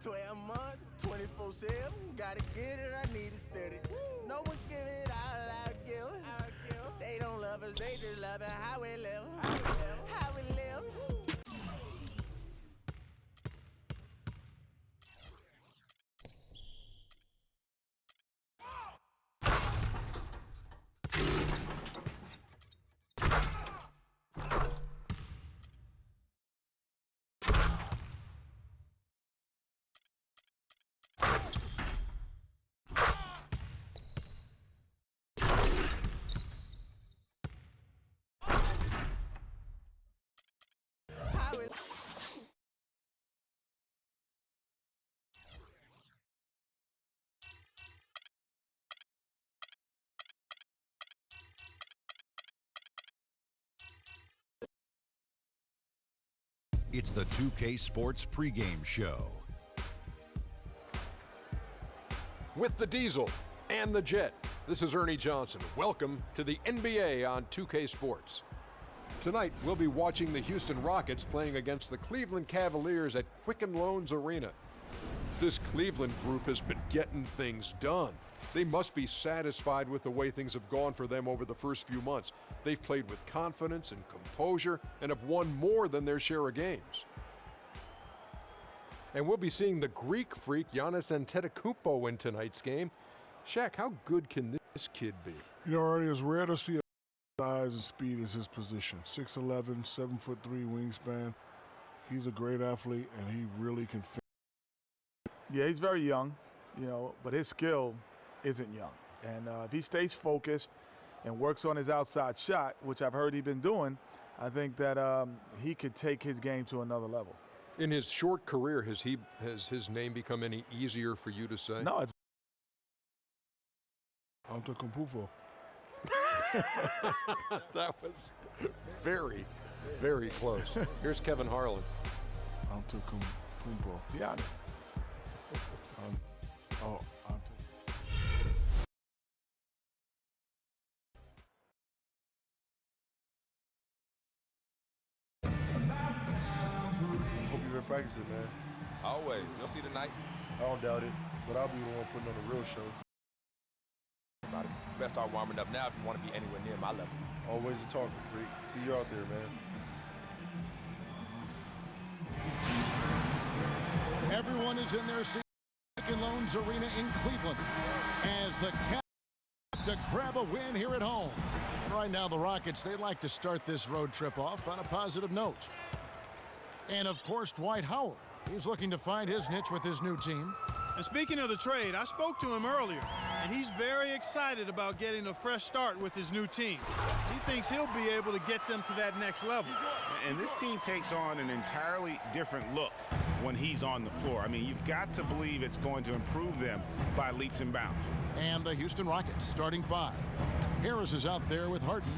12 months, 24/7, gotta get it, I need it steady. No one give it all I give. They don't love us, they just love it how we live. How we live. It's the 2K Sports pregame show. With the Diesel and the Jet, this is Ernie Johnson. Welcome to the NBA on 2K Sports. Tonight, we'll be watching the Houston Rockets playing against the Cleveland Cavaliers at Quicken Loans Arena. This Cleveland group has been getting things done. They must be satisfied with the way things have gone for them over the first few months. They've played with confidence and composure and have won more than their share of games. And we'll be seeing the Greek freak Giannis Antetokounmpo in tonight's game. Shaq, how good can this kid be? You know, Ernie, it's rare to see a size and speed as his position. 6'11", 7'3" wingspan. He's a great athlete, and he really can fit. Yeah, he's very young, but his skill isn't young. And if he stays focused and works on his outside shot, which I've heard he's been doing, I think that he could take his game to another level. In his short career, has his name become any easier for you to say? No, it's Antetokounmpo. That was very, very close. Here's Kevin Harlan. Antetokounmpo. be honest. Hope you've been practicing, man. Always. You'll see tonight. I don't doubt it, but I'll be the one putting on the real show. About it. Best start warming up now if you want to be anywhere near my level. Always a talking freak. See you out there, man. Everyone is in their seat at Quicken Loans Arena in Cleveland as the Cavs to grab a win here at home. Right now, the Rockets, they like to start this road trip off on a positive note. And, of course, Dwight Howard. He's looking to find his niche with his new team. And speaking of the trade, I spoke to him earlier, and he's very excited about getting a fresh start with his new team. He thinks he'll be able to get them to that next level. And this team takes on an entirely different look when he's on the floor. I mean, you've got to believe it's going to improve them by leaps and bounds. And the Houston Rockets starting five. Harris is out there with Harden.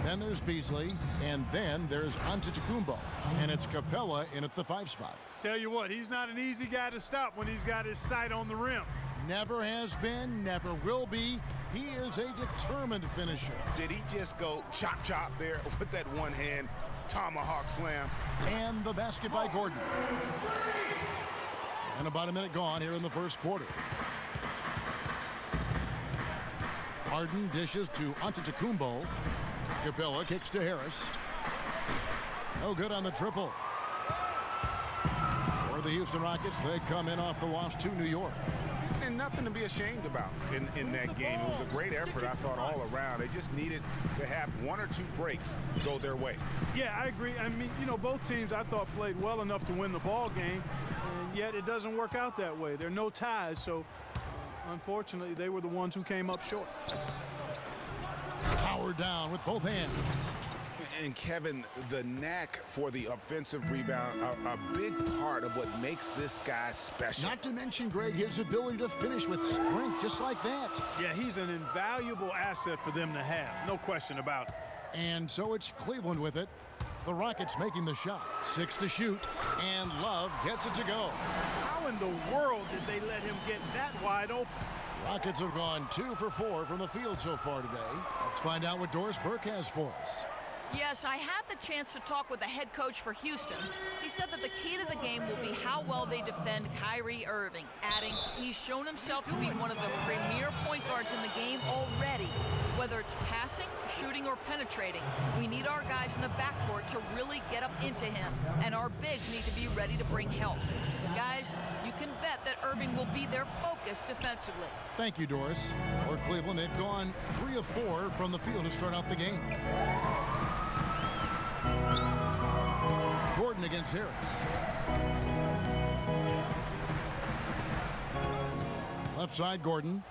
Then there's Beasley, and then there's Antetokounmpo, and it's Capella in at the 5 spot. Tell you what, he's not an easy guy to stop when he's got his sight on the rim. Never has been, never will be. He is a determined finisher. Did he just go chop chop there with that one hand tomahawk slam? And the basket by Gordon. And about a minute gone here in the first quarter. Harden dishes to Antetokounmpo. Capella kicks to Harris. No good on the triple. For the Houston Rockets, they come in off the loss to New York. And nothing to be ashamed about in that game. It was a great effort, I thought, all around. They just needed to have 1 or 2 breaks go their way. Yeah, I agree. I mean, both teams I thought played well enough to win the ball game, and yet it doesn't work out that way. There are no ties, so unfortunately, they were the ones who came up short. Howard down with both hands. And Kevin, the knack for the offensive rebound, a big part of what makes this guy special. Not to mention, Greg, his ability to finish with strength just like that. Yeah, he's an invaluable asset for them to have. No question about it. And so it's Cleveland with it. The Rockets making the shot. 6 to shoot. And Love gets it to go. How in the world did they let him get that wide open? Rockets have gone 2 for 4 from the field so far today. Let's find out what Doris Burke has for us. Yes, I had the chance to talk with the head coach for Houston. He said that the key to the game will be how well they defend Kyrie Irving, adding he's shown himself to be one of the premier point guards in the game already. Whether it's passing, shooting, or penetrating, we need our guys in the backcourt to really get up into him, and our bigs need to be ready to bring help. Guys, you can bet that Irving will be their focus defensively. Thank you, Doris. For Cleveland, they've gone 3 of 4 from the field to start out the game. Gordon against Harris. Left side, Gordon.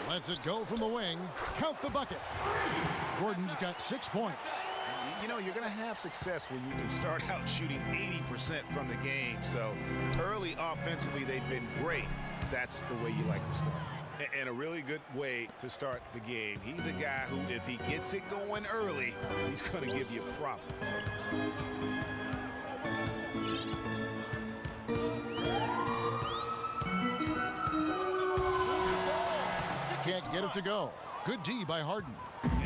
Lets it go from the wing. Count the bucket. Gordon's got 6 points. You know, you're going to have success when you can start out shooting 80% from the game. So early offensively, they've been great. That's the way you like to start. And a really good way to start the game. He's a guy who, if he gets it going early, he's going to give you problems. Can't get it to go. Good D by Harden.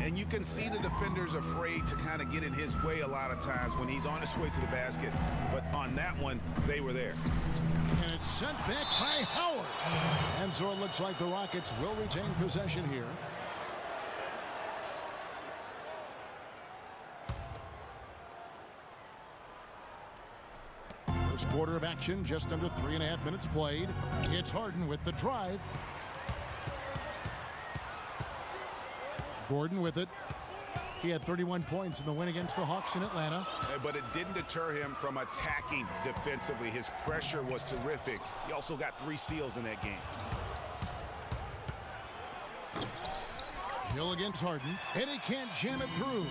And you can see the defenders afraid to kind of get in his way a lot of times when he's on his way to the basket. But on that one, they were there. And it's sent back by Howard. And so it looks like the Rockets will retain possession here. First quarter of action, just under 3.5 minutes played. It's Harden with the drive. Gordon with it. He had 31 points in the win against the Hawks in Atlanta. But it didn't deter him from attacking defensively. His pressure was terrific. He also got 3 steals in that game. Hill against Harden, and he can't jam it through.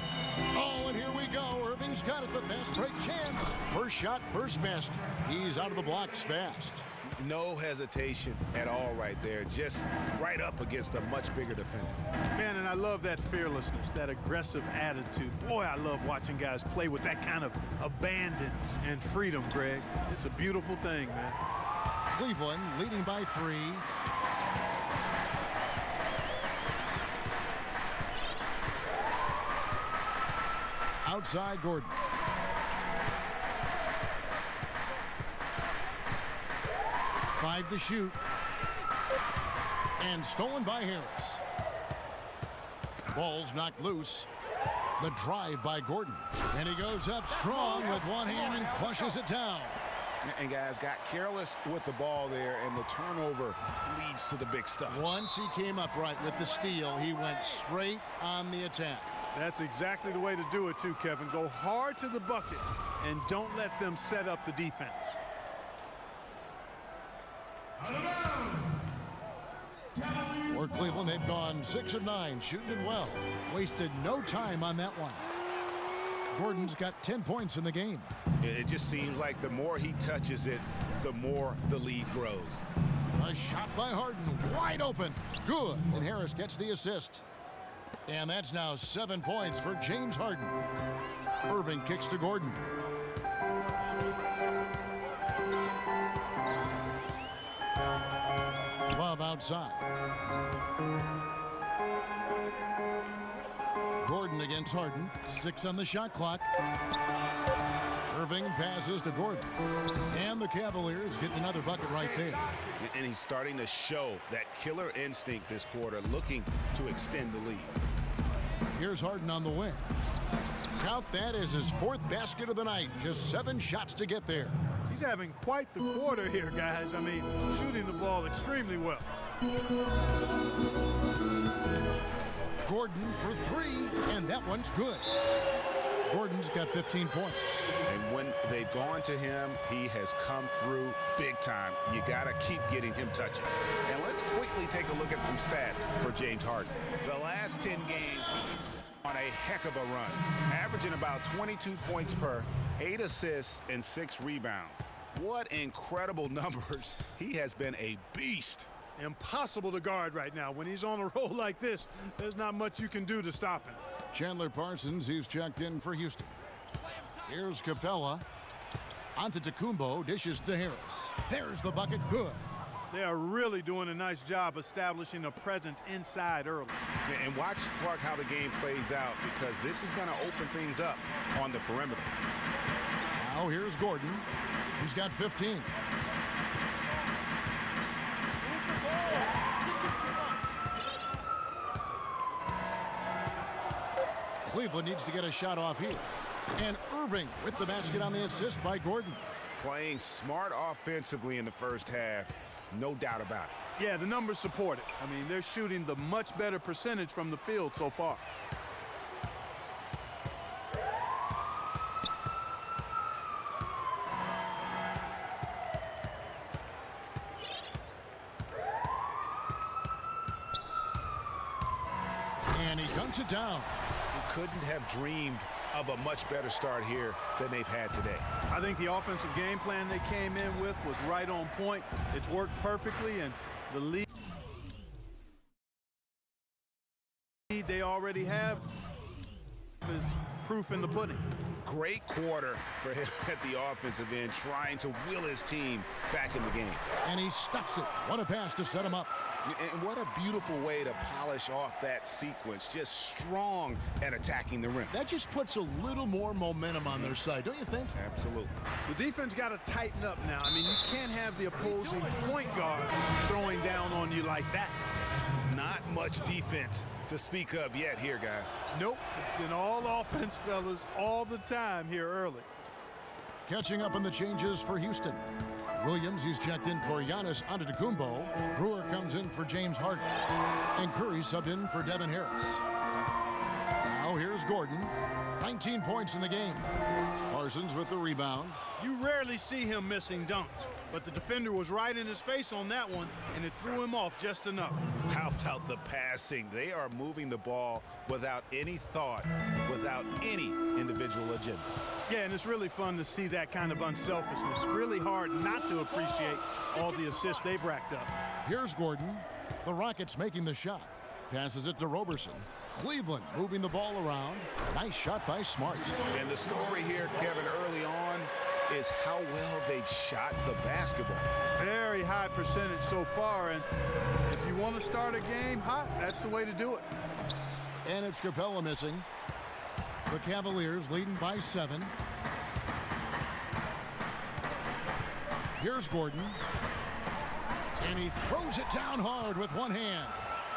Oh, and here we go. Irving's got it, the fast break chance. First shot, first basket. He's out of the blocks fast. No hesitation at all right there. Just right up against a much bigger defender. Man, and I love that fearlessness, that aggressive attitude. Boy, I love watching guys play with that kind of abandon and freedom, Greg. It's a beautiful thing, man. Cleveland leading by 3. Outside Gordon. Five to shoot. And stolen by Harris. Ball's knocked loose. The drive by Gordon. And he goes up strong with one hand and flushes it down. And guys got careless with the ball there, and the turnover leads to the big stuff. Once he came up right with the steal, he went straight on the attack. That's exactly the way to do it too, Kevin. Go hard to the bucket and don't let them set up the defense. For Cleveland, they've gone 6 of 9, shooting it well. Wasted no time on that one. Gordon's got 10 points in the game. It just seems like the more he touches it, the more the lead grows. A shot by Harden, wide open. Good, and Harris gets the assist. And that's now 7 points for James Harden. Irving kicks to Gordon. Love outside. Gordon against Harden. 6 on the shot clock. Irving passes to Gordon. And the Cavaliers get another bucket right there. And he's starting to show that killer instinct this quarter, looking to extend the lead. Here's Harden on the wing. Count that as his 4th basket of the night. Just 7 shots to get there. He's having quite the quarter here, guys. I mean, shooting the ball extremely well. Gordon for 3, and that one's good. Gordon's got 15 points. And when they've gone to him, he has come through big time. You got to keep getting him touches. And let's quickly take a look at some stats for James Harden. The last 10 games on a heck of a run, averaging about 22 points per, 8 assists, and 6 rebounds. What incredible numbers. He has been a beast. Impossible to guard right now. When he's on a roll like this, there's not much you can do to stop him. Chandler Parsons, he's checked in for Houston. Here's Capella. Antetokounmpo dishes to Harris. There's the bucket, good. They are really doing a nice job establishing a presence inside early. And watch, Clark, how the game plays out, because this is going to open things up on the perimeter. Now here's Gordon. He's got 15. Cleveland needs to get a shot off here. And Irving with the basket on the assist by Gordon. Playing smart offensively in the first half, no doubt about it. Yeah, the numbers support it. I mean, they're shooting the much better percentage from the field so far. And he dunks it down. He couldn't have dreamed of a much better start here than they've had today. I think the offensive game plan they came in with was right on point. It's worked perfectly, and the lead they already have is proof in the pudding. Great quarter for him at the offensive end, trying to wheel his team back in the game. And he stuffs it. What a pass to set him up. And what a beautiful way to polish off that sequence. Just strong at attacking the rim. That just puts a little more momentum on their side, don't you think? Absolutely. The defense got to tighten up now. I mean, you can't have the opposing point guard throwing down on you like that. Not much defense to speak of yet here, guys. Nope. It's been all offense, fellas, all the time here early. Catching up on the changes for Houston. Williams, he's checked in for Giannis Antetokounmpo. Brewer comes in for James Harden. And Curry subbed in for Devin Harris. Now here's Gordon. 19 points in the game. Parsons with the rebound. You rarely see him missing dunks, but the defender was right in his face on that one, and it threw him off just enough. How about the passing? They are moving the ball without any thought, without any individual agenda. Yeah, and it's really fun to see that kind of unselfishness. Really hard not to appreciate all the assists they've racked up. Here's Gordon. The Rockets making the shot. Passes it to Roberson. Cleveland moving the ball around. Nice shot by Smart. And the story here, Kevin, early on is how well they've shot the basketball. Very high percentage so far, and if you want to start a game hot, that's the way to do it. And it's Capella missing. The Cavaliers leading by 7. Here's Gordon. And he throws it down hard with one hand.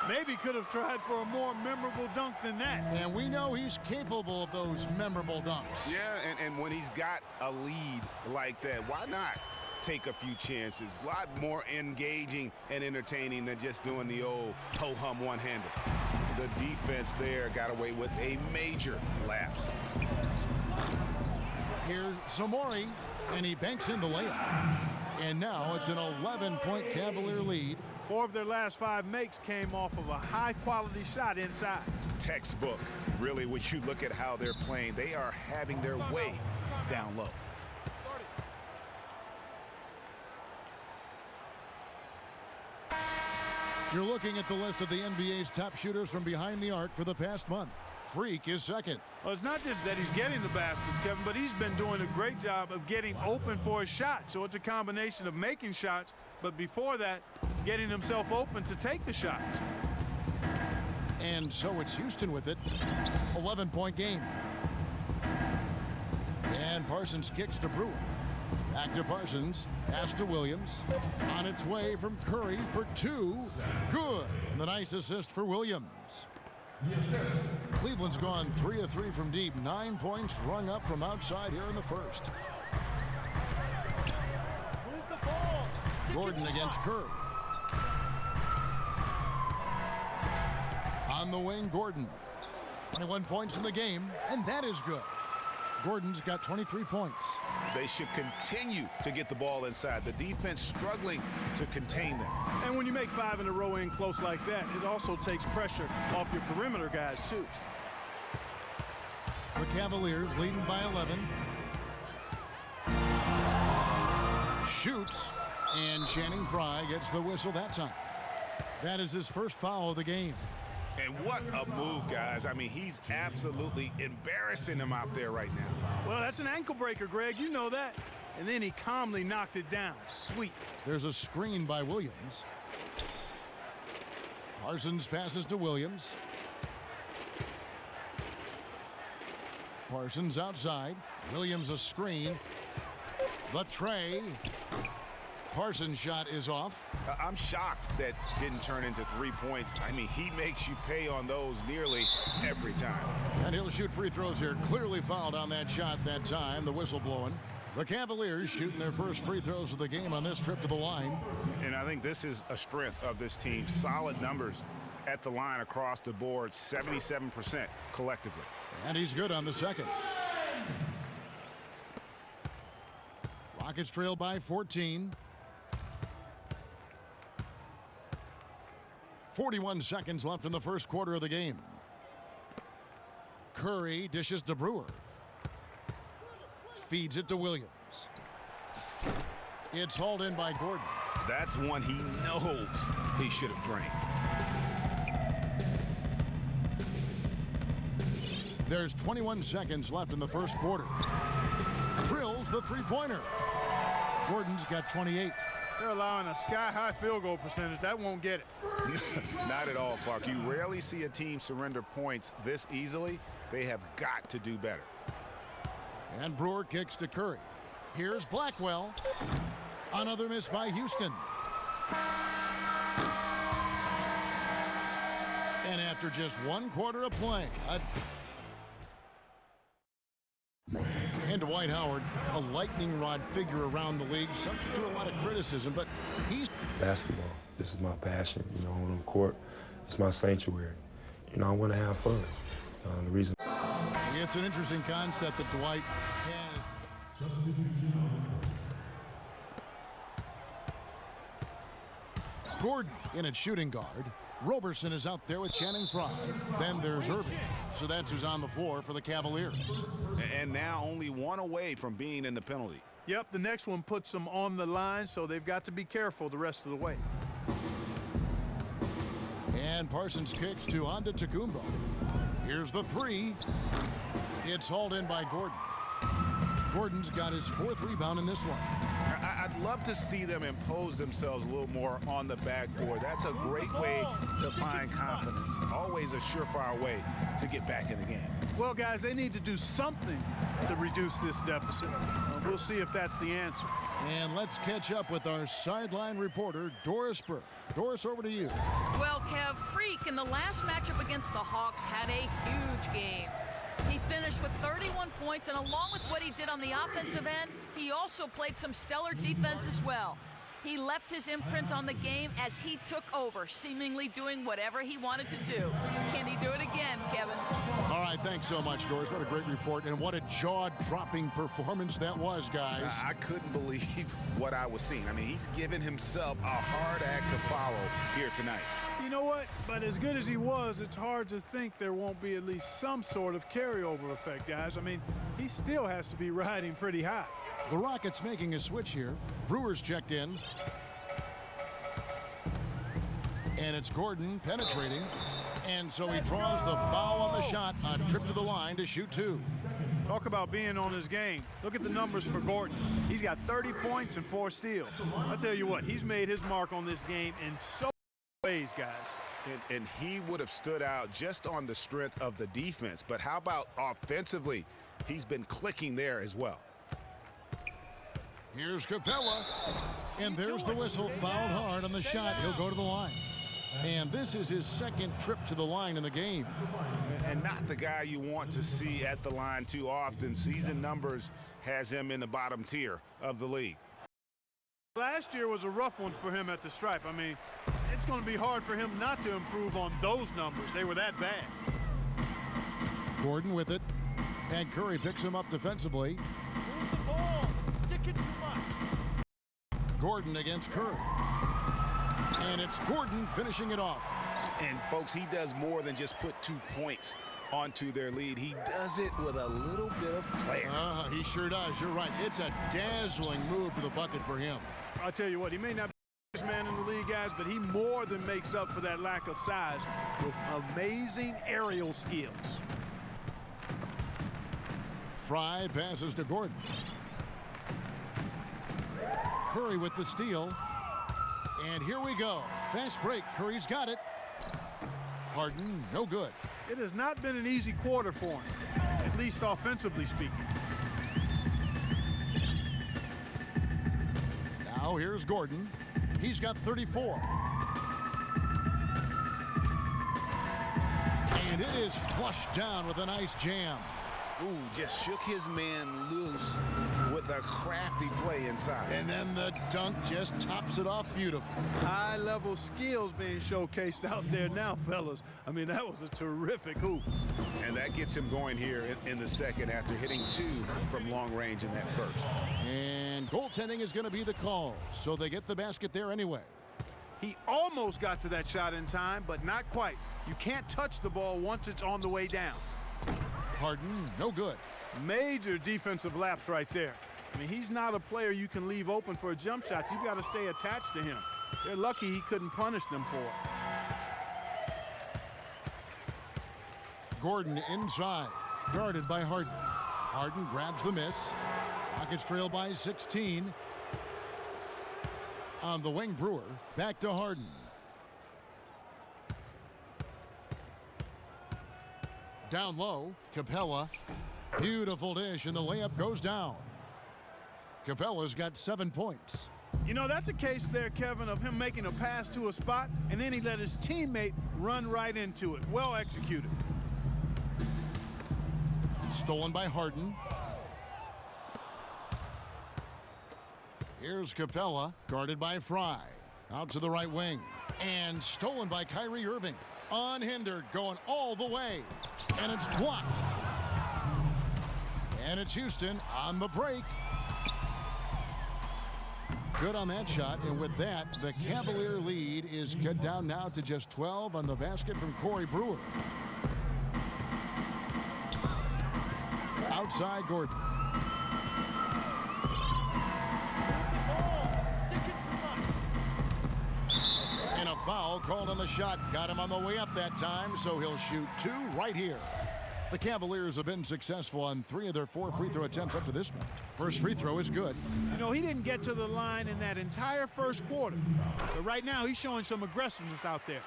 Maybe could have tried for a more memorable dunk than that. And we know he's capable of those memorable dunks. Yeah, and when he's got a lead like that, why not take a few chances? A lot more engaging and entertaining than just doing the old ho-hum one-hander. The defense there got away with a major lapse. Here's Zamori, and he banks in the layup. And now it's an 11-point Cavalier lead. 4 of their last 5 makes came off of a high-quality shot inside. Textbook. Really, when you look at how they're playing, they are having their way down low. You're looking at the list of the NBA's top shooters from behind the arc for the past month. Freak is second. Well, it's not just that he's getting the baskets, Kevin, but he's been doing a great job of getting open for a shot. So it's a combination of making shots, but before that, getting himself open to take the shots. And so it's Houston with it. 11-point game. And Parsons kicks to Brewer. Back to Parsons. Pass to Williams. On its way from Curry for 2. Good. And the nice assist for Williams. Cleveland's gone 3 of 3 from deep. 9 points rung up from outside here in the first. Gordon against Curry. On the wing, Gordon. 21 points in the game, and that is good. Gordon's got 23 points. They should continue to get the ball inside. The defense struggling to contain them. And when you make 5 in a row in close like that, it also takes pressure off your perimeter guys, too. The Cavaliers leading by 11. Shoots, and Channing Frye gets the whistle that time. That is his first foul of the game. And what a move, guys. I mean, he's absolutely embarrassing them out there right now. Well, that's an ankle breaker, Greg. You know that. and then he calmly knocked it down. Sweet. There's a screen by Williams. Parsons passes to Williams. Parsons outside. Williams a screen. The tray. Parsons' shot is off. I'm shocked that didn't turn into 3 points. I mean, he makes you pay on those nearly every time. And he'll shoot free throws here. Clearly fouled on that shot that time. The whistle blowing. The Cavaliers shooting their first free throws of the game on this trip to the line. And I think this is a strength of this team. Solid numbers at the line across the board. 77% collectively. And he's good on the second. Rockets trail by 14. 41 seconds left in the first quarter of the game. Curry dishes to Brewer. Feeds it to Williams. It's hauled in by Gordon. That's one he knows he should have drained. There's 21 seconds left in the first quarter. Drills the three-pointer. Gordon's got 28. They're allowing a sky-high field goal percentage. That won't get it. Not at all, Clark. You rarely see a team surrender points this easily. They have got to do better. And Brewer kicks to Curry. Here's Blackwell. Another miss by Houston. And after just 1 quarter of play, and Dwight Howard, a lightning rod figure around the league, subject to a lot of criticism, but he's... Basketball, this is my passion, you know, on the court, it's my sanctuary. You know, I want to have fun. The reason... It's an interesting concept that Dwight has. Gordon in at shooting guard. Roberson is out there with Channing Frye. Then there's Irving. So that's who's on the floor for the Cavaliers. And now only one away from being in the penalty. Yep, the next one puts them on the line, so they've got to be careful the rest of the way. And Parsons kicks to Antetokounmpo. Here's the three. It's hauled in by Gordon. Gordon's got his 4th rebound in this one. I'd love to see them impose themselves a little more on the backboard. That's a great way to find confidence. Always a surefire way to get back in the game. Well, guys, they need to do something to reduce this deficit. We'll see if that's the answer. And let's catch up with our sideline reporter, Doris Burke. Doris, over to you. Well, Kev, Freak in the last matchup against the Hawks had a huge game. He finished with 31 points, and along with what he did on the offensive end, he also played some stellar defense as well. He left his imprint on the game as he took over, seemingly doing whatever he wanted to do. Can he do it again, Kevin? All right, thanks so much, Doris. What a great report, and what a jaw-dropping performance that was, guys. I couldn't believe what I was seeing. I mean, he's given himself a hard act to follow here tonight. You know what? But as good as he was, it's hard to think there won't be at least some sort of carryover effect, guys. I mean, he still has to be riding pretty high. The Rockets making a switch here. Brewer's checked in. And it's Gordon penetrating. And so he draws the foul on the shot. A trip to the line to shoot 2. Talk about being on his game. Look at the numbers for Gordon. He's got 30 points and 4 steals. I'll tell you what, he's made his mark on this game in so many ways, guys. And he would have stood out just on the strength of the defense. But how about offensively? He's been clicking there as well. Here's Capella. And there's the whistle. Fouled hard on the shot. He'll go to the line. And this is his 2nd trip to the line in the game. And not the guy you want to see at the line too often. Season numbers has him in the bottom tier of the league. Last year was a rough one for him at the stripe. I mean, it's going to be hard for him not to improve on those numbers. They were that bad. Gordon with it. And Curry picks him up defensively. Move the ball. Sticking too much. Gordon against Curry. And it's Gordon finishing it off. And, folks, he does more than just put 2 points onto their lead. He does it with a little bit of flair. He sure does. You're right. It's a dazzling move to the bucket for him. I'll tell you what, he may not be the best man in the league, guys, but he more than makes up for that lack of size with amazing aerial skills. Frye passes to Gordon. Curry with the steal. And here we go. Fast break. Curry's got it. Harden, no good. It has not been an easy quarter for him, at least offensively speaking. Now here's Gordon. He's got 34. And it is flushed down with a nice jam. Ooh, just shook his man loose with a crafty play inside. And then the dunk just tops it off beautifully. High-level skills being showcased out there now, fellas. I mean, that was a terrific hoop. And that gets him going here in the second after hitting 2 from long range in that first. And goaltending is going to be the call, so they get the basket there anyway. He almost got to that shot in time, but not quite. You can't touch the ball once it's on the way down. Harden, no good. Major defensive lapse right there. I mean, he's not a player you can leave open for a jump shot. You've got to stay attached to him. They're lucky he couldn't punish them for it. Gordon inside, guarded by Harden. Harden grabs the miss. Rockets trail by 16. On the wing, Brewer. Back to Harden. Down low, Capella. Beautiful dish, and the layup goes down. Capella's got 7 points. You know, that's a case there, Kevin, of him making a pass to a spot, and then he let his teammate run right into it. Well executed. Stolen by Harden. Here's Capella, guarded by Fry. Out to the right wing. And stolen by Kyrie Irving. Unhindered, going all the way. And it's blocked. And it's Houston on the break. Good on that shot, and with that, the Cavalier lead is cut down now to just 12 on the basket from Corey Brewer. Outside, Gordon. And a foul called on the shot. Got him on the way up that time, so he'll shoot 2 right here. The Cavaliers have been successful on 3 of their 4 free throw attempts up to this point. First free throw is good. You know, he didn't get to the line in that entire first quarter. But right now, he's showing some aggressiveness out there.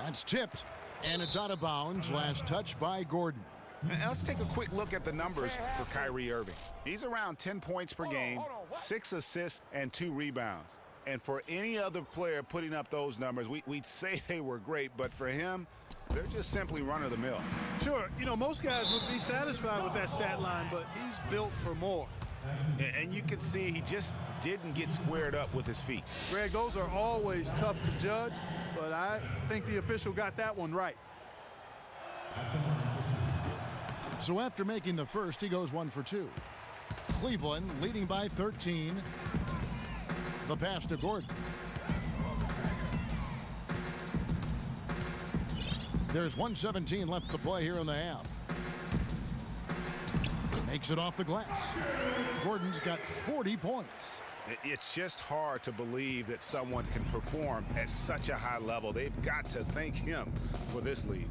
That's tipped, and it's out of bounds. Last touch by Gordon. Now let's take a quick look at the numbers for Kyrie Irving. He's around 10 points per game, 6 assists, and 2 rebounds. And for any other player putting up those numbers, we'd say they were great, but for him, they're just simply run-of-the-mill. Sure, you know, most guys would be satisfied with that stat line, but he's built for more. And you can see he just didn't get squared up with his feet. Greg, those are always tough to judge, but I think the official got that one right. So after making the first, he goes 1 for 2. Cleveland leading by 13. The pass to Gordon. There's 1:17 left to play here in the half. Makes it off the glass. Gordon's got 40 points. It's just hard to believe that someone can perform at such a high level. They've got to thank him for this lead.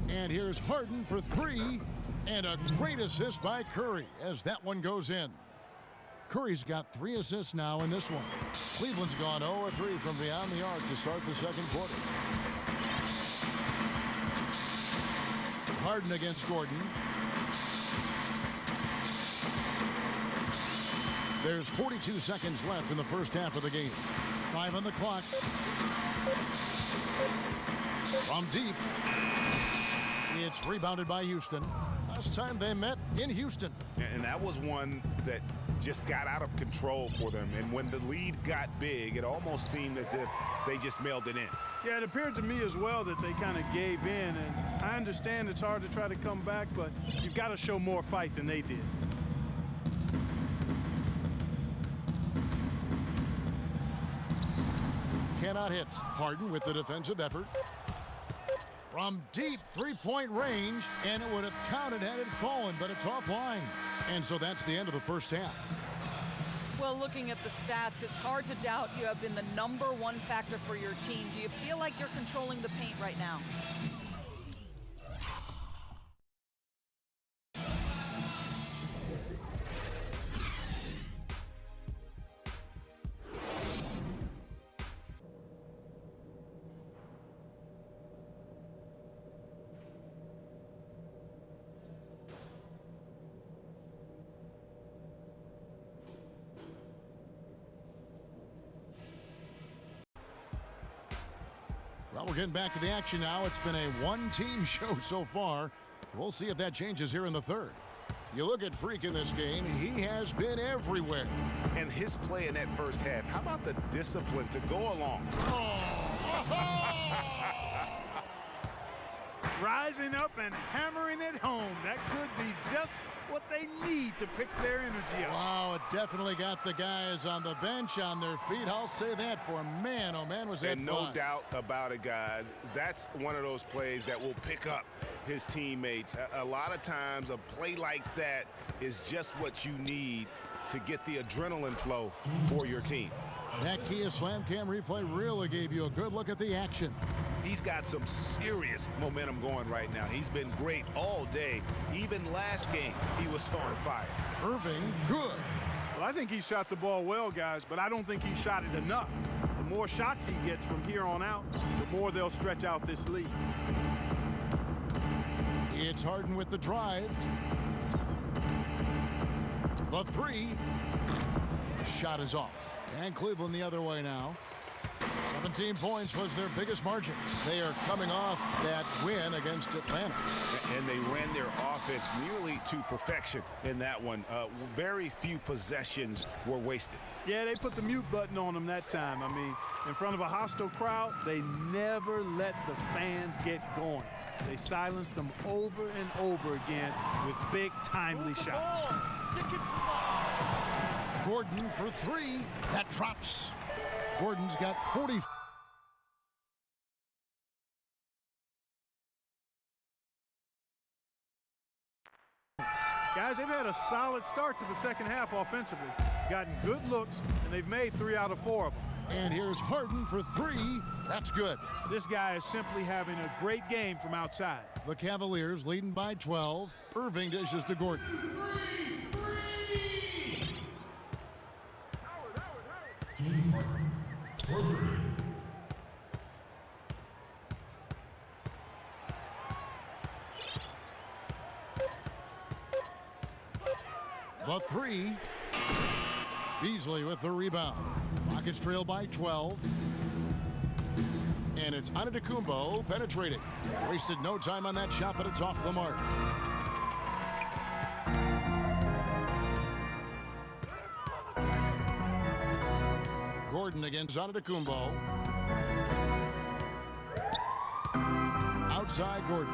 And here's Harden for 3. And a great assist by Curry as that one goes in. Curry's got 3 assists now in this one. Cleveland's gone 0-3 from beyond the arc to start the second quarter. Harden against Gordon. There's 42 seconds left in the first half of the game. 5 on the clock. From deep. It's rebounded by Houston. Last time they met in Houston. And that was one that just got out of control for them. And when the lead got big, it almost seemed as if they just mailed it in. Yeah, it appeared to me as well that they kind of gave in. And I understand it's hard to try to come back, but you've got to show more fight than they did. Cannot hit. Harden with the defensive effort. From deep three-point range, and it would have counted had it fallen, but it's offline. And so that's the end of the first half. Well, looking at the stats, it's hard to doubt you have been the #1 factor for your team. Do you feel like you're controlling the paint right now? Well, we're getting back to the action now. It's been a one-team show so far. We'll see if that changes here in the third. You look at Freak in this game, he has been everywhere. And his play in that first half, how about the discipline to go along? Rising up and hammering it home. That could be just what they need to pick their energy up. Wow, it definitely got the guys on the bench on their feet. I'll say that for man, oh man, was that fun. And no doubt about it, guys. That's one of those plays that will pick up his teammates. A lot of times a play like that is just what you need to get the adrenaline flow for your team. That Kia Slam Cam replay really gave you a good look at the action. He's got some serious momentum going right now. He's been great all day. Even last game, he was on fire. Irving, good. Well, I think he shot the ball well, guys, but I don't think he shot it enough. The more shots he gets from here on out, the more they'll stretch out this lead. It's Harden with the drive. The three. Shot is off. And Cleveland the other way now. 17 points was their biggest margin. They are coming off that win against Atlanta. And they ran their offense nearly to perfection in that one. Very few possessions were wasted. Yeah, they put the mute button on them that time. I mean, in front of a hostile crowd, they never let the fans get going. They silenced them over and over again with big, timely shots. Gordon for three. That drops. Gordon's got 40. Guys, they've had a solid start to the second half offensively. Gotten good looks, and they've made 3 out of 4 of them. And here's Harden for three. That's good. This guy is simply having a great game from outside. The Cavaliers leading by 12. Irving dishes to Gordon. The three. Beasley with the rebound. Rockets trail by 12. And it's Antetokounmpo penetrating. Wasted no time on that shot, but it's off the mark. Gordon against Antetokounmpo. Outside Gordon.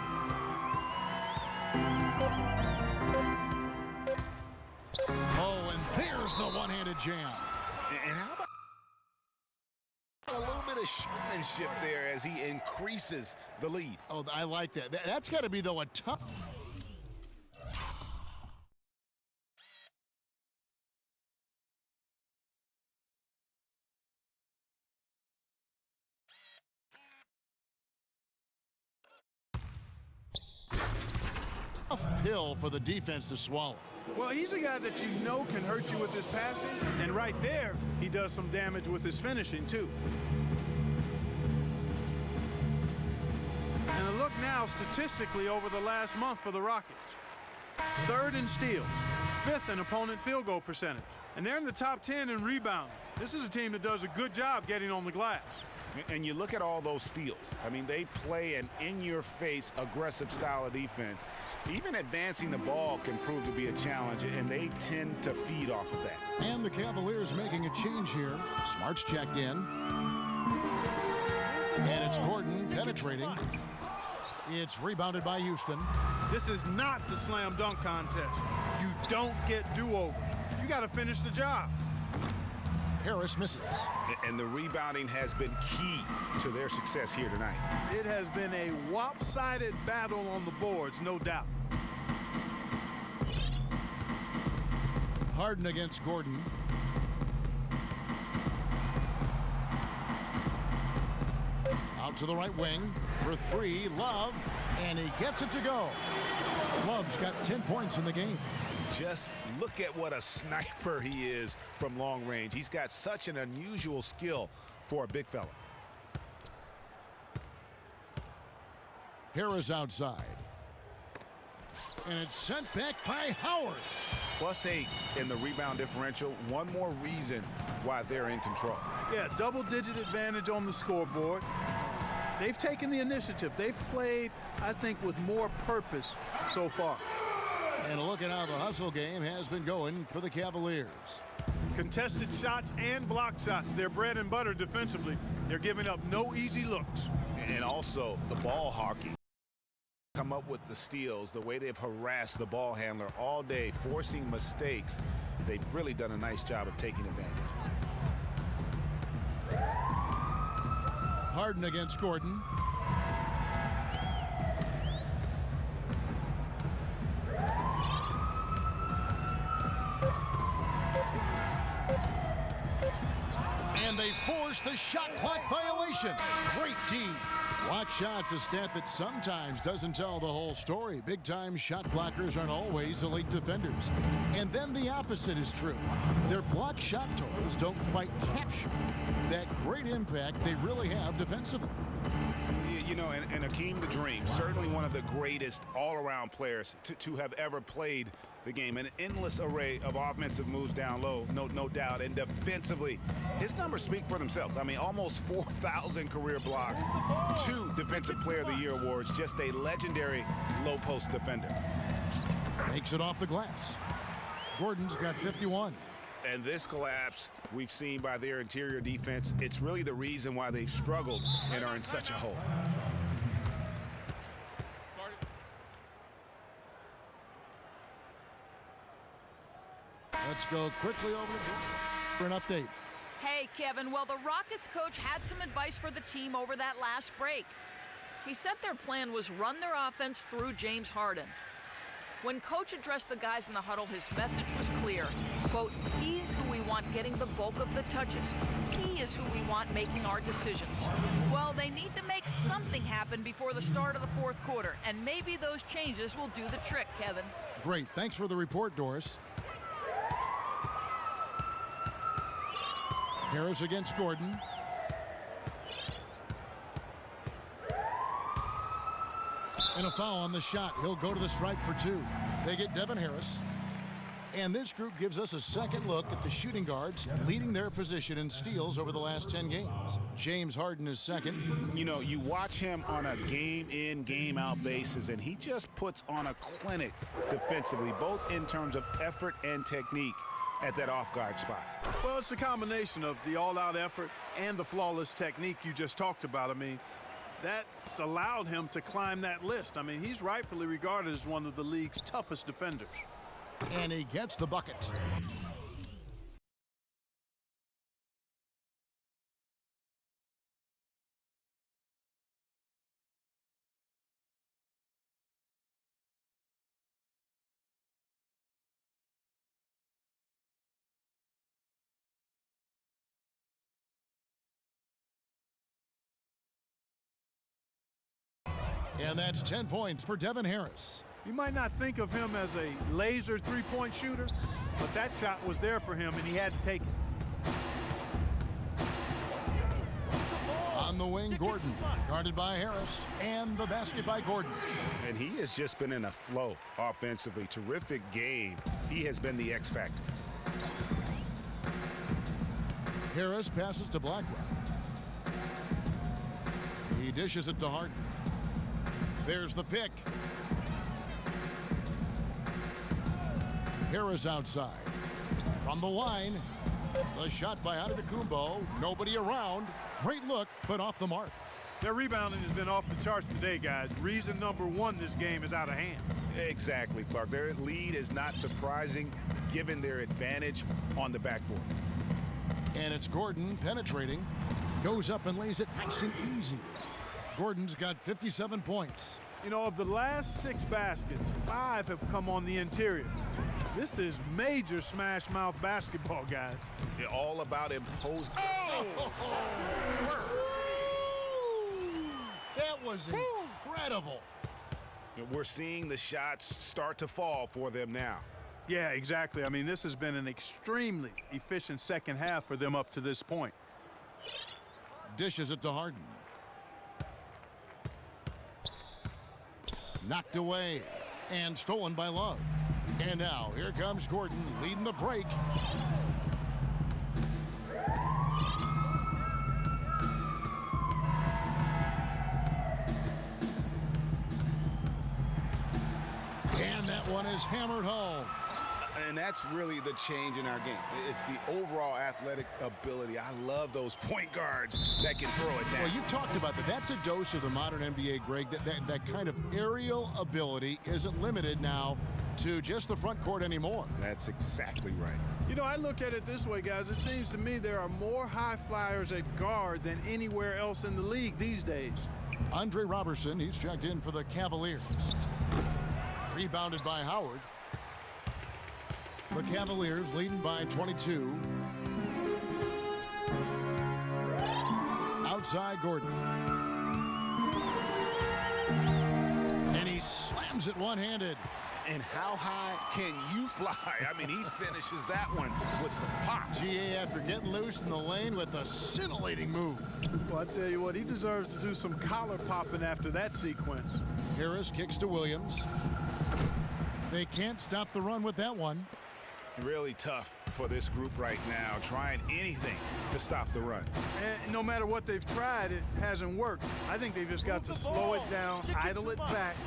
Oh, and there's the one-handed jam. And how about a little bit of showmanship there as he increases the lead? Oh, I like that. That's got to be, though, a tough... pill for the defense to swallow. Well, he's a guy that you know can hurt you with his passing, and right there, he does some damage with his finishing, too. And a look now statistically over the last month for the Rockets. 3rd in steals, 5th in opponent field goal percentage, and they're in the top 10 in rebounding. This is a team that does a good job getting on the glass. And you look at all those steals. I mean, they play an in-your-face aggressive style of defense. Even advancing the ball can prove to be a challenge, and they tend to feed off of that. And the Cavaliers making a change here. Smart's checked in. And it's Gordon penetrating. It's rebounded by Houston. This is not the slam dunk contest. You don't get do-overs. You got to finish the job. Harris misses. And the rebounding has been key to their success here tonight. It has been a lopsided battle on the boards, no doubt. Harden against Gordon. Out to the right wing for three. Love, and he gets it to go. Love's got 10 points in the game. Just look at what a sniper he is from long range. He's got such an unusual skill for a big fella. Harris outside. And it's sent back by Howard. +8 in the rebound differential. One more reason why they're in control. Yeah, double-digit advantage on the scoreboard. they've taken the initiative. They've played, I think, with more purpose so far. And a look at how the hustle game has been going for the Cavaliers. Contested shots and block shots. They're bread and butter defensively. They're giving up no easy looks. And also the ball hockey. Come up with the steals, the way they've harassed the ball handler all day, forcing mistakes. They've really done a nice job of taking advantage. Harden against Gordon. And they force the shot clock violation. Great D. Block shots, a stat that sometimes doesn't tell the whole story. Big-time shot blockers aren't always elite defenders. And then the opposite is true. Their block shot totals don't quite capture that great impact they really have defensively. You know, and Hakeem the Dream, certainly one of the greatest all-around players to have ever played the game. An endless array of offensive moves down low, no doubt. And defensively, his numbers speak for themselves. I mean, almost 4,000 career blocks, 2 Defensive Player of the Year awards, just a legendary low-post defender. Makes it off the glass. Gordon's got 51. And this collapse we've seen by their interior defense, it's really the reason why they've struggled and are in such a hole. Let's go quickly over for an update. Hey, Kevin. Well, the Rockets coach had some advice for the team over that last break. He said their plan was run their offense through James Harden. When coach addressed the guys in the huddle, his message was clear. Quote, he's who we want getting the bulk of the touches. He is who we want making our decisions. Well, they need to make something happen before the start of the fourth quarter, and maybe those changes will do the trick, Kevin. Great. Thanks for the report, Doris. Harris against Gordon. And a foul on the shot. He'll go to the stripe for 2. They get Devin Harris. And this group gives us a second look at the shooting guards leading their position in steals over the last 10 games. James Harden is second. You know, you watch him on a game-in, game-out basis, and he just puts on a clinic defensively, both in terms of effort and technique at that off-guard spot. Well, it's a combination of the all-out effort and the flawless technique you just talked about. I mean, that's allowed him to climb that list. I mean, he's rightfully regarded as one of the league's toughest defenders. And he gets the bucket. And that's 10 points for Devin Harris. You might not think of him as a laser three-point shooter, but that shot was there for him, and he had to take it. On the wing, Gordon, guarded by Harris, and the basket by Gordon. And he has just been in a flow offensively. Terrific game. He has been the X factor. Harris passes to Blackwell. He dishes it to Harden. There's the pick. Harris outside. From the line, the shot by Antetokounmpo. Nobody around. Great look, but off the mark. Their rebounding has been off the charts today, guys. Reason number 1, this game is out of hand. Exactly, Clark. Their lead is not surprising given their advantage on the backboard. And it's Gordon penetrating. Goes up and lays it nice and easy. Gordon's got 57 points. You know, of the last 6 baskets, 5 have come on the interior. This is major smash mouth basketball, guys. They're all about imposing. Oh! That was incredible. We're seeing the shots start to fall for them now. Yeah, exactly. I mean, this has been an extremely efficient second half for them up to this point. Dishes it to Harden. Knocked away and stolen by Love. And now here comes Gordon leading the break. That one is hammered home. And that's really the change in our game. It's the overall athletic ability. I love those point guards that can throw it down. Well, you've talked about that. That's a dose of the modern NBA, Greg. That kind of aerial ability isn't limited now to just the front court anymore. That's exactly right. You know, I look at it this way, guys. It seems to me there are more high flyers at guard than anywhere else in the league these days. Andre Robertson, he's checked in for the Cavaliers. Rebounded by Howard. The Cavaliers leading by 22. Outside Gordon. And he slams it one-handed. And how high can you fly? I mean, he finishes that one with some pop. GA after getting loose in the lane with a scintillating move. Well, I tell you what, he deserves to do some collar popping after that sequence. Harris kicks to Williams. They can't stop the run with that one. Really tough for this group right now, trying anything to stop the run. And no matter what they've tried, it hasn't worked. I think they've just got to slow it down, idle it back,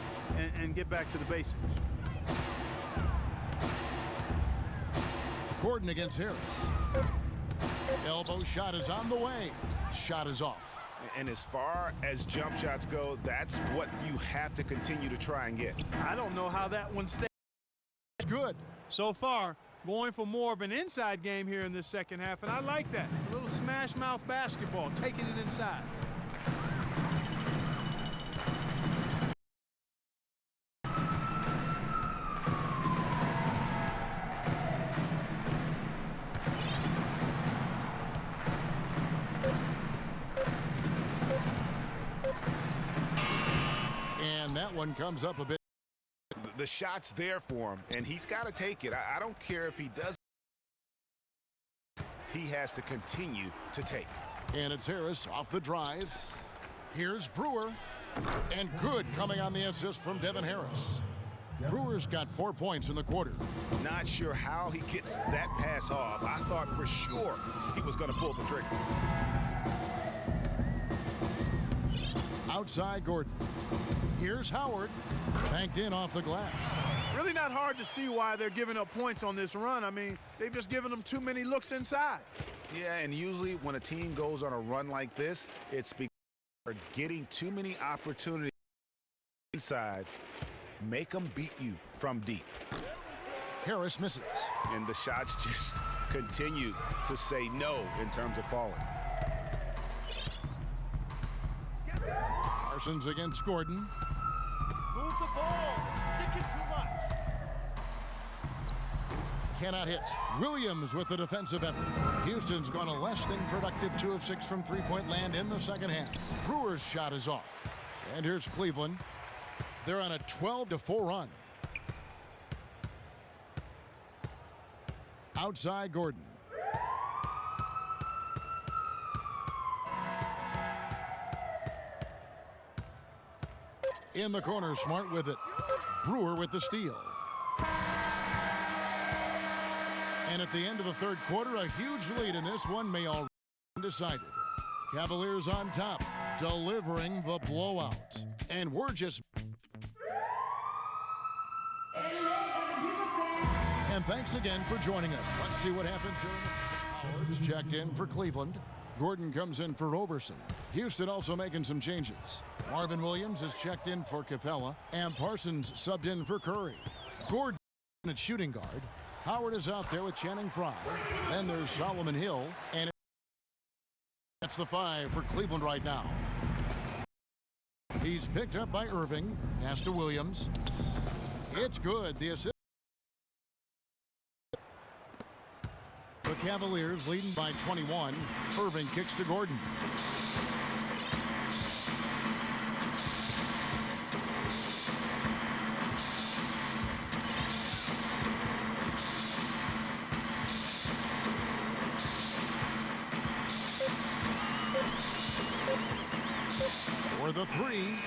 and get back to the basics. Gordon against Harris. Elbow shot is on the way. Shot is off. And as far as jump shots go, that's what you have to continue to try and get. I don't know how that one stays. Good. So far, going for more of an inside game here in this second half, and I like that. A little smash mouth basketball, taking it inside. And that one comes up a bit. The shot's there for him, and he's got to take it. I don't care if he does. He has to continue to take. And it's Harris off the drive. Here's Brewer. And good coming on the assist from Devin Harris. Brewer's got 4 points in the quarter. Not sure how he gets that pass off. I thought for sure he was going to pull the trigger. Outside Gordon. Here's Howard. Banked in off the glass. Really not hard to see why they're giving up points on this run. I mean, they've just given them too many looks inside. Yeah, and usually when a team goes on a run like this, it's because they're getting too many opportunities inside. Make them beat you from deep. Harris misses. And the shots just continue to say no in terms of falling. Parsons against Gordon. Move the ball. Stick it too much. Cannot hit. Williams with the defensive effort. Houston's gone a less than productive 2 of 6 from three-point land in the second half. Brewer's shot is off. And here's Cleveland. They're on a 12-4 run. Outside Gordon. In the corner, Smart with it. Brewer with the steal. And at the end of the third quarter, a huge lead in this one may all be decided. Cavaliers on top, delivering the blowout. And we're just... And thanks again for joining us. Let's see what happens here. Howard's checked in for Cleveland. Gordon comes in for Roberson. Houston also making some changes. Marvin Williams is checked in for Capella, and Parsons subbed in for Curry. Gordon at shooting guard. Howard is out there with Channing Frye. Then there's Solomon Hill, and that's the 5 for Cleveland right now. He's picked up by Irving. Pass to Williams. It's good. The assist. The Cavaliers leading by 21. Irving kicks to Gordon. For the 3.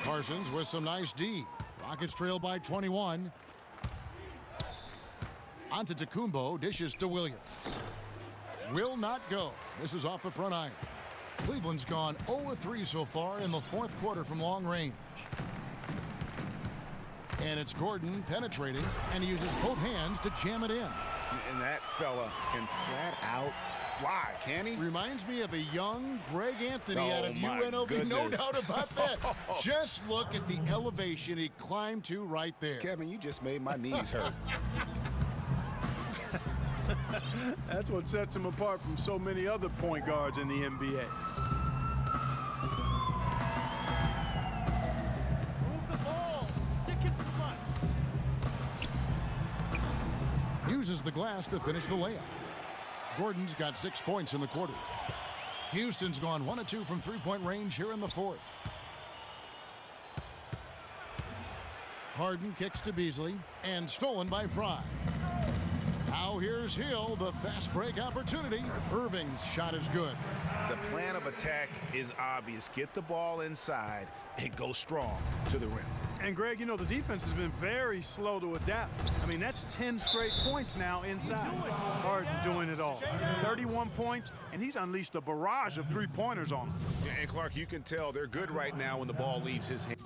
Parsons with some nice D. Rockets trail by 21. Antetokounmpo dishes to Williams. Will not go. This is off the front iron. Cleveland's gone 0-3 so far in the fourth quarter from long range. And it's Gordon penetrating, and he uses both hands to jam it in. And that fella can flat out fly, can he? Reminds me of a young Greg Anthony out of my UNLV. goodness. No doubt about that. Just look at the elevation he climbed to right there. Kevin, you just made my knees hurt. That's what sets him apart from so many other point guards in the NBA. Move the ball. Stick it to Mike. Uses the glass to finish the layup. Gordon's got 6 points in the quarter. Houston's gone 1 of 2 from three-point range here in the fourth. Harden kicks to Beasley and stolen by Fry. Now here's Hill, the fast break opportunity. Irving's shot is good. The plan of attack is obvious. Get the ball inside and go strong to the rim. And Greg, you know, the defense has been very slow to adapt. I mean, that's 10 straight points now inside. Harden doing it all. 31 points, and he's unleashed a barrage of three-pointers on them. And Clark, you can tell they're good right now when the ball leaves his hand.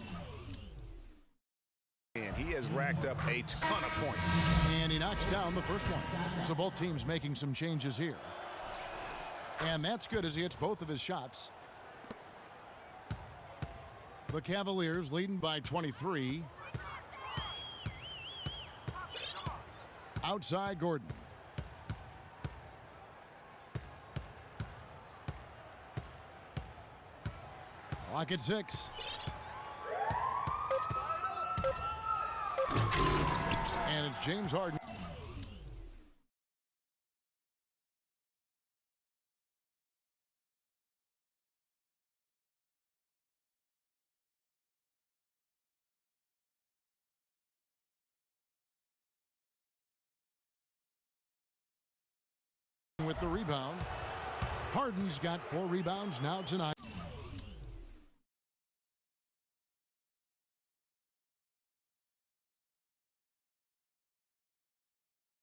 And he has racked up a ton of points. And he knocks down the first one. So both teams making some changes here. And that's good as he hits both of his shots. The Cavaliers leading by 23. Outside Gordon. Clock at 6. And it's James Harden. With the rebound. Harden's got 4 rebounds now tonight.